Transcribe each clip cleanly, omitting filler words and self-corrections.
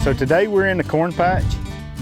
So today we're in the corn patch.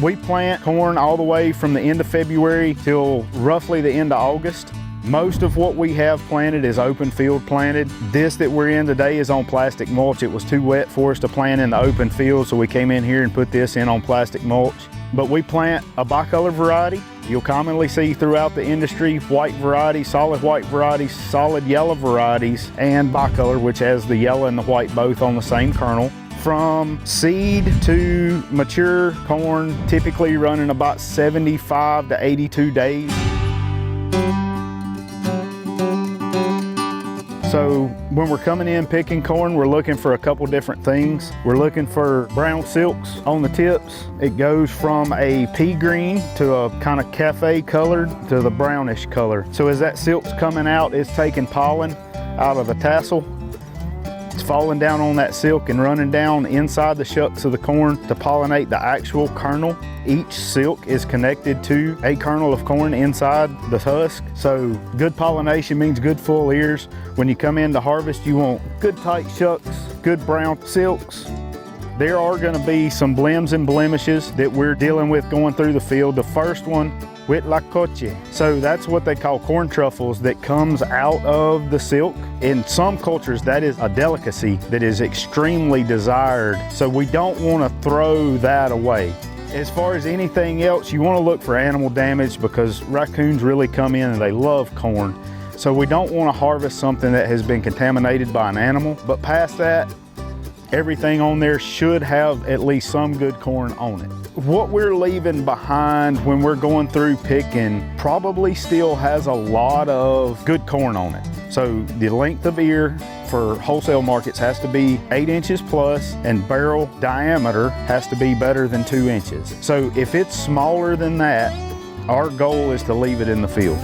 We plant corn all the way from the end of February till roughly the end of August. Most of what we have planted is open field planted. This that we're in today is on plastic mulch. It was too wet for us to plant in the open field, so we came in here and put this in on plastic mulch. But we plant a bicolor variety. You'll commonly see throughout the industry white varieties, solid white varieties, solid yellow varieties, and bicolor, which has the yellow and the white both on the same kernel. From seed to mature corn, typically running about 75 to 82 days. So when we're coming in picking corn, we're looking for a couple different things. We're looking for brown silks on the tips. It goes from a pea green to a kind of cafe colored to the brownish color. So as that silk's coming out, it's taking pollen out of the tassel. It's falling down on that silk and running down inside the shucks of the corn to pollinate the actual kernel. Each silk is connected to a kernel of corn inside the husk. So good pollination means good full ears. When you come in to harvest, you want good tight shucks, good brown silks. There are going to be some blims and blemishes that we're dealing with going through the field. The first one, Huitlacoche. So that's what they call corn truffles that comes out of the silk. In some cultures, that is a delicacy that is extremely desired. So we don't want to throw that away. As far as anything else, you want to look for animal damage because raccoons really come in and they love corn. So we don't want to harvest something that has been contaminated by an animal. But past that, everything on there should have at least some good corn on it. What we're leaving behind when we're going through picking probably still has a lot of good corn on it. So the length of ear for wholesale markets has to be 8 inches plus, and barrel diameter has to be better than 2 inches. So if it's smaller than that, our goal is to leave it in the field.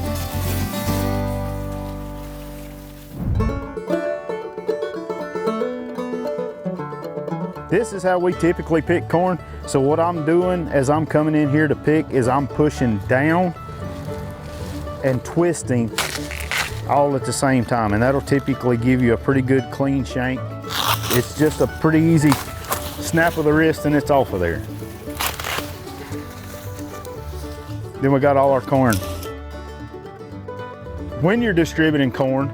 This is how we typically pick corn. So what I'm doing as I'm coming in here to pick is I'm pushing down and twisting all at the same time, and that'll typically give you a pretty good clean shank. It's just a pretty easy snap of the wrist and it's off of there. Then we got all our corn. When you're distributing corn,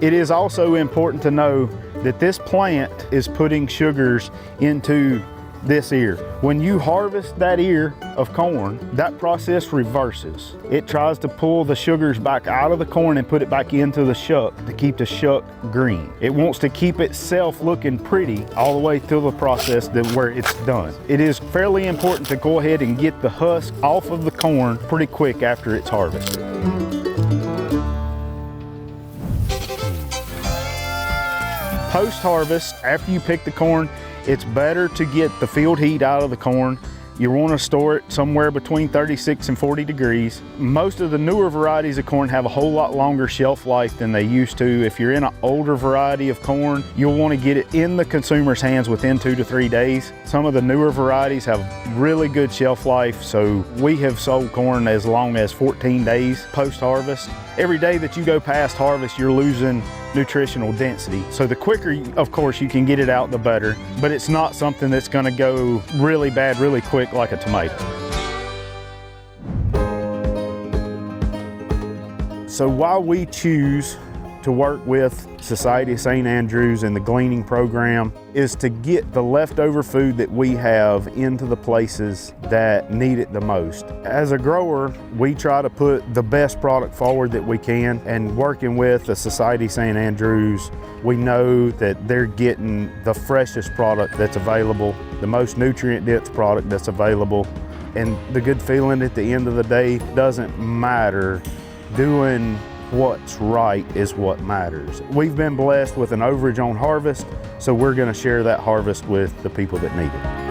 it is also important to know that this plant is putting sugars into this ear. When you harvest that ear of corn, that process reverses. It tries to pull the sugars back out of the corn and put it back into the shuck to keep the shuck green. It wants to keep itself looking pretty all the way through the process where it's done. It is fairly important to go ahead and get the husk off of the corn pretty quick after it's harvested. Post-harvest, after you pick the corn, it's better to get the field heat out of the corn. You want to store it somewhere between 36 and 40 degrees. Most of the newer varieties of corn have a whole lot longer shelf life than they used to. If you're in an older variety of corn, you'll want to get it in the consumer's hands within 2 to 3 days. Some of the newer varieties have really good shelf life, so we have sold corn as long as 14 days post-harvest. Every day that you go past harvest, you're losing nutritional density. So the quicker, of course, you can get it out, the better, but it's not something that's going to go really bad really quick like a tomato. So while we choose to work with Society of St. Andrews and the Gleaning program is to get the leftover food that we have into the places that need it the most. As a grower, we try to put the best product forward that we can, and working with the Society of St. Andrews, we know that they're getting the freshest product that's available, the most nutrient-dense product that's available, and the good feeling at the end of the day doesn't matter. Doing what's right is what matters. We've been blessed with an overage on harvest, so we're going to share that harvest with the people that need it.